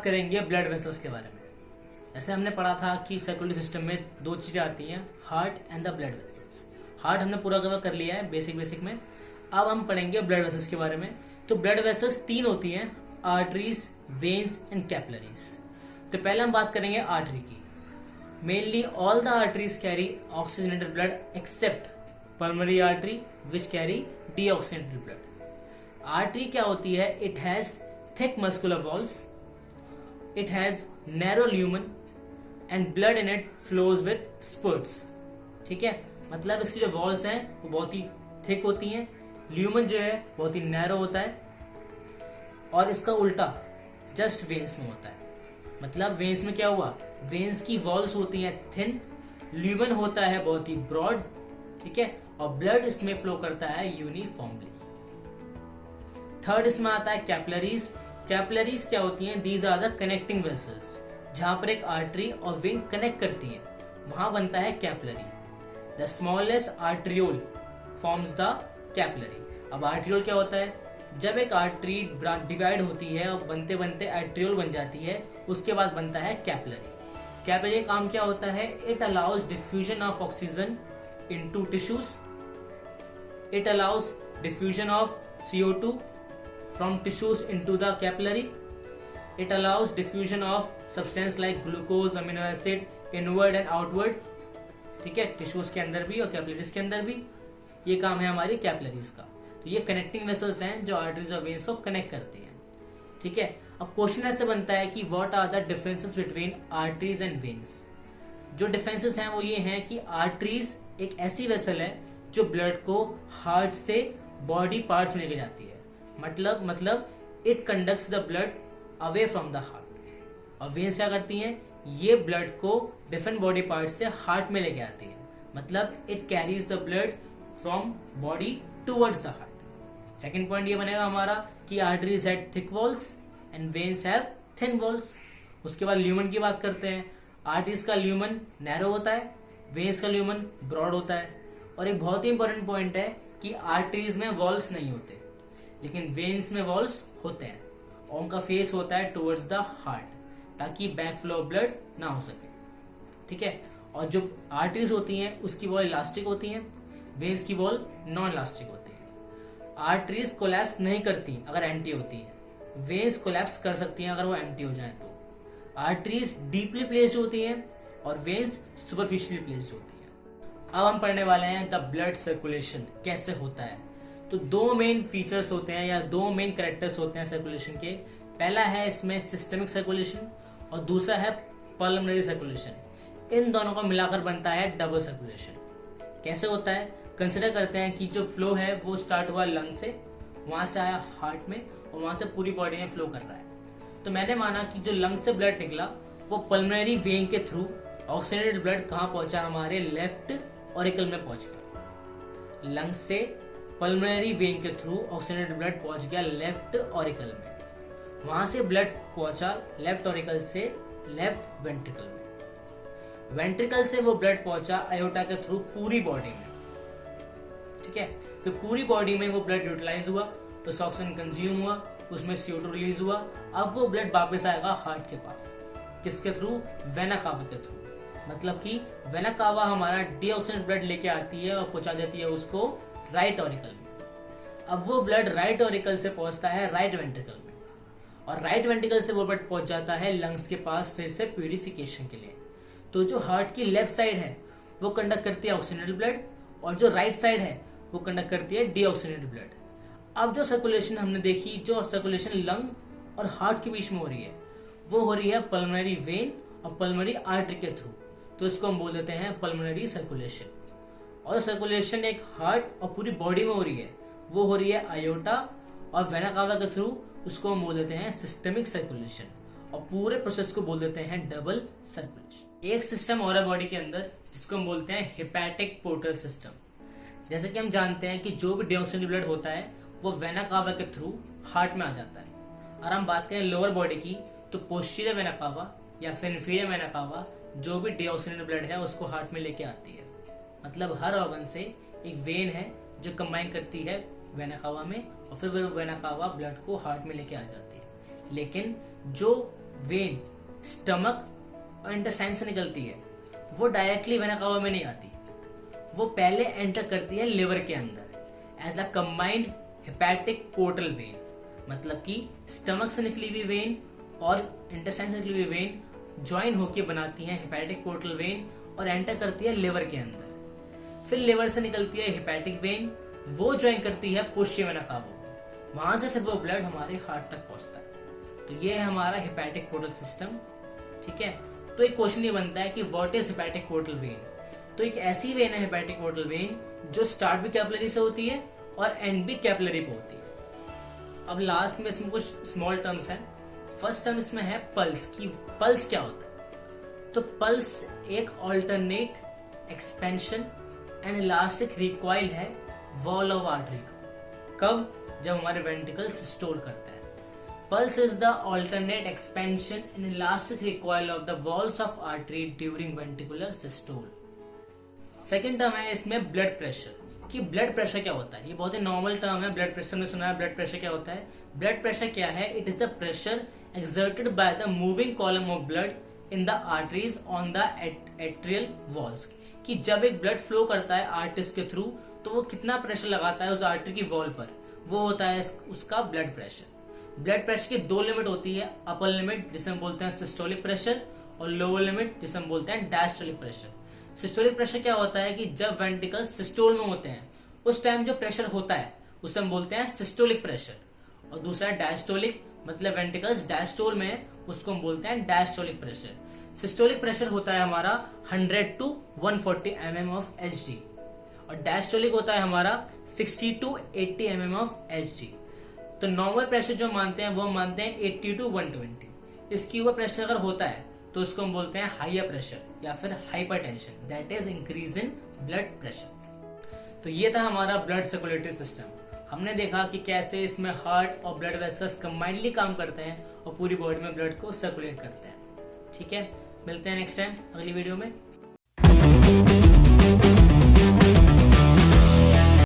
बात करेंगे blood vessels के बारे में। जैसे हमने पढ़ा था कि सर्कुलेटरी सिस्टम में दो चीजें आती हैं, heart and the blood vessels. Heart हमने पूरा कवर कर लिया है बेसिक में। अब हम पढ़ेंगे ब्लड वेसल्स के बारे में। तो ब्लड वेसल्स तीन होती हैं, आर्टरीज, वेन्स एंड कैपिलरीज। तो पहले हम बात करेंगे आर्टरी की। Mainly all the arteries carry oxygenated blood accept pulmonary artery which carry deoxygenated blood. Artery क्या होती है? It has thick muscular walls, it has narrow lumen and blood in it flows with sprouts. ठीक है, मतलब इसकी जो walls हैं वो बहुत ही थिक होती हैं, ल्यूमन जो है बहुत ही नैरो होता है, और इसका उल्टा जस्ट वेन्स में होता है। मतलब वेन्स में क्या हुआ? वेन्स की वॉल्स होती हैं थिन, ल्यूमन होता है बहुत ही ब्रॉड, ठीक है, और ब्लड इसमें फ्लो करता है यूनिफॉर्मली। थर्ड इसमें आता है कैपिलरीज। कैपिलरीज क्या होती हैं? These are the connecting vessels. जहां पर एक आर्टरी और वेन कनेक्ट करती है वहां बनता है capillary. The smallest arteriole forms the capillary. अब आर्ट्रियोल क्या होता है? जब एक आर्टरी डिवाइड होती है और बनते बनते आर्ट्रियोल बन जाती है, उसके बाद बनता है कैपिलरी। कैपिलरी का काम क्या होता है? It allows diffusion of oxygen into tissues, it allows diffusion of CO2 from tissues into the capillary, it allows diffusion of substance like glucose, amino acid inward and outward, ठीक है, tissues के अंदर भी और कैपिलरीज के अंदर भी। ये काम है हमारी कैपिलरीज का। तो ये कनेक्टिंग वेसल्स हैं जो आर्टरीज और वेन्स को कनेक्ट करती हैं। ठीक है, अब क्वेश्चन ऐसे बनता है कि what are the differences between arteries and veins. जो डिफरेंसेस हैं वो ये हैं कि आर्टरीज एक ऐसी वेसल है जो ब्लड को हार्ट से बॉडी पार्ट्स में लेके जाती है। मतलब it conducts the blood away from the heart. और वेन्स क्या करती हैं? ये ब्लड को डिफरेंट बॉडी पार्ट से हार्ट में लेके आती है। मतलब it carries the blood from body towards the heart. Second point ये बनेगा हमारा कि arteries have thick walls and veins have thin walls. उसके बाद ल्यूमन की बात करते हैं। आर्टरीज का ल्यूमन नैरो होता है, वेन्स का ल्यूमन ब्रॉड होता है। और एक बहुत ही इंपॉर्टेंट पॉइंट है कि आर्टरीज में वॉल्स नहीं होते, लेकिन वेन्स में वॉल्स होते हैं और उनका फेस होता है टुवर्ड्स द हार्ट, ताकि बैक फ्लो ऑफ ब्लड ना हो सके। ठीक है, और जो आर्टरीज होती हैं उसकी वॉल इलास्टिक होती हैं, वेन्स की वॉल नॉन इलास्टिक होती है। आर्टरीज कोलैप्स नहीं करती अगर एम्प्टी होती है, वेन्स कोलैप्स कर सकती हैं अगर वो एम्प्टी हो जाए तो। आर्टरीज डीपली प्लेस्ड होती हैं और वेन्स सुपरफिशियली प्लेस्ड होती हैं। अब हम पढ़ने वाले हैं द ब्लड सर्कुलेशन कैसे होता है। तो दो मेन फीचर्स होते हैं या दो मेन कैरेक्टर्स होते हैं सर्कुलेशन के। पहला है इसमें सिस्टमिक सर्कुलेशन और दूसरा है पल्मोनरी सर्कुलेशन। इन दोनों को मिलाकर बनता है डबल सर्कुलेशन। कैसे होता है? कंसिडर करते हैं कि जो फ्लो है वो स्टार्ट हुआ लंग से, वहां से आया हार्ट में और वहां से पूरी बॉडी में फ्लो कर रहा है। तो मैंने माना कि जो लंग से ब्लड निकला वो पल्मोनरी वेन के थ्रू ऑक्सीजनेटेड ब्लड कहाँ पहुंचा? हमारे लेफ्ट ऑरिकल में पहुंच गया। लंग से पल्मोनरी वेन के थ्रू ऑक्सीजनेटेड ब्लड पहुंच गया लेफ्ट ऑरिकल में, वहां से ब्लड पहुंचा लेफ्ट ऑरिकल से लेफ्ट वेंट्रिकल में, वेंट्रिकल से वो ब्लड पहुंचा आयोटा के थ्रू पूरी बॉडी में। ठीक है, तो पूरी बॉडी में वो ब्लड यूटिलाइज हुआ, तो ऑक्सीजन कंज्यूम हुआ, उसमें CO2 रिलीज हुआ। अब वो ब्लड वापस आएगा हार्ट के पास, किसके थ्रू? वेना कावा के थ्रू। मतलब कि वेना कावा हमारा डीऑक्सीजनेटेड ब्लड लेके आती है और पहुंचा देती है उसको राइट ऑरिकल में। अब वो ब्लड राइट ऑरिकल से पहुंचता है राइट वेंट्रिकल में, और राइट वेंट्रिकल से वो ब्लड पहुंच जाता है लंग्स के पास फिर से प्यूरिफिकेशन के लिए। तो जो हार्ट की लेफ्ट साइड है वो कंडक्ट करती है ऑक्सीजनेटेड ब्लड, और जो राइट साइड है वो कंडक्ट करती है डीऑक्सीजनेटेड ब्लड। अब जो सर्कुलेशन हमने देखी, जो सर्कुलेशन लंग और हार्ट के बीच में हो रही है, वो हो रही है पल्मोनरी वेन और पल्मोनरी आर्टरी के थ्रू। तो इसको हम बोल देते हैं पल्मोनरी सर्कुलेशन। और सर्कुलेशन एक हार्ट और पूरी बॉडी में हो रही है, वो हो रही है आयोटा और वेना कावा के थ्रू, उसको हम बोल देते हैं सिस्टमिक सर्कुलेशन। और पूरे प्रोसेस को बोल देते हैं डबल सर्कुलेशन। एक सिस्टम और है बॉडी के अंदर जिसको हम बोलते हैं हेपेटिक पोर्टल सिस्टम। जैसे कि हम जानते हैं कि जो भी डीऑक्सीजनेटेड ब्लड होता है वो वेना कावा के थ्रू हार्ट में आ जाता है। और हम बात करें लोअर बॉडी की, तो पोस्टीरियर वेना कावा या फिर इंफीरियर वेना कावा जो भी डीऑक्सीजनेटेड ब्लड है उसको हार्ट में लेके आती है। मतलब हर ऑर्गन से एक वेन है जो कंबाइन करती है वेना कावा में, और फिर वो वेना कावा ब्लड को हार्ट में लेके आ जाती है। लेकिन जो वेन स्टमक और इंटेस्टाइन से निकलती है वो डायरेक्टली वेना कावा में नहीं आती, वो पहले एंटर करती है लिवर के अंदर as a combined hepatic portal vein. मतलब कि स्टमक से निकली हुई वेन और इंटेस्टाइन से निकली हुई वेन ज्वाइन होकर बनाती है हेपेटिक पोर्टल वेन और एंटर करती है लिवर के अंदर। फिर लिवर से निकलती है हेपेटिक वेन, वो ज्वाइन करती है पोस्टीरियर वेना कावा, वहां से फिर वो ब्लड हमारे हार्ट तक पहुंचता है। तो ये है हमारा हेपेटिक पोर्टल सिस्टम। ठीक है, तो एक क्वेश्चन ये बनता है कि what is hepatic portal when. तो एक ऐसी वेन है हेपेटिक पोर्टल वेन जो स्टार्ट भी कैपिलरी से होती है और एंड भी कैपिलरी पे होती है। अब लास्ट में इसमें कुछ स्मॉल टर्म्स हैं। फर्स्ट टर्म इसमें है पल्स की पल्स क्या होता है। तो पल्स एक alternate expansion and elastic recoil है वॉल ऑफ आर्टरी का। कब? जब हमारे वेंट्रिकल्स स्टोर करते हैं। Pulse is the alternate expansion and elastic recoil of the walls of artery during ventricular systole. Second term है इसमें ब्लड प्रेशर कि ब्लड प्रेशर क्या होता है। ये बहुत ही नॉर्मल टर्म है, ब्लड प्रेशर में सुना है। ब्लड प्रेशर क्या होता है? ब्लड प्रेशर क्या है? It is the pressure exerted by the moving column of blood in the arteries on the atrial walls। कि जब एक ब्लड फ्लो करता है आर्टरीज के थ्रू तो वो कितना प्रेशर लगाता है उस आर्टरी की वॉल पर, वो होता है उसका ब्लड प्रेशर। ब्लड प्रेशर की दो लिमिट होती है, अपर लिमिट जिसे हम बोलते हैं सिस्टोलिक प्रेशर और लोअर लिमिट जिसे हम बोलते हैं डायस्टोलिक प्रेशर। सिस्टोलिक प्रेशर क्या होता है कि जब वेंट्रिकल्स सिस्टोल में होते हैं उस टाइम जो प्रेशर होता है उसे हम बोलते हैं सिस्टोलिक प्रेशर, और दूसरा डायस्टोलिक मतलब वेंट्रिकल्स डायस्टोल में उसको हम बोलते हैं डायस्टोलिक प्रेशर। सिस्टोलिक प्रेशर होता है हमारा 100 to 140 mm ऑफ Hg और डायस्टोलिक होता है हमारा 60 to 80 mm ऑफ Hg। तो नॉर्मल प्रेशर जो मानते हैं वो मानते हैं 80 to 120। इसकी ऊपर प्रेशर अगर होता है तो उसको हम बोलते हैं हाइयर प्रेशर या फिर hypertension, that is increase in blood pressure. तो ये था हमारा ब्लड सर्कुलेटरी सिस्टम। हमने देखा कि कैसे इसमें हार्ट और ब्लड वेसल्स कंबाइनली काम करते हैं और पूरी बॉडी में ब्लड को सर्कुलेट करते हैं। ठीक है, मिलते हैं नेक्स्ट टाइम अगली वीडियो में।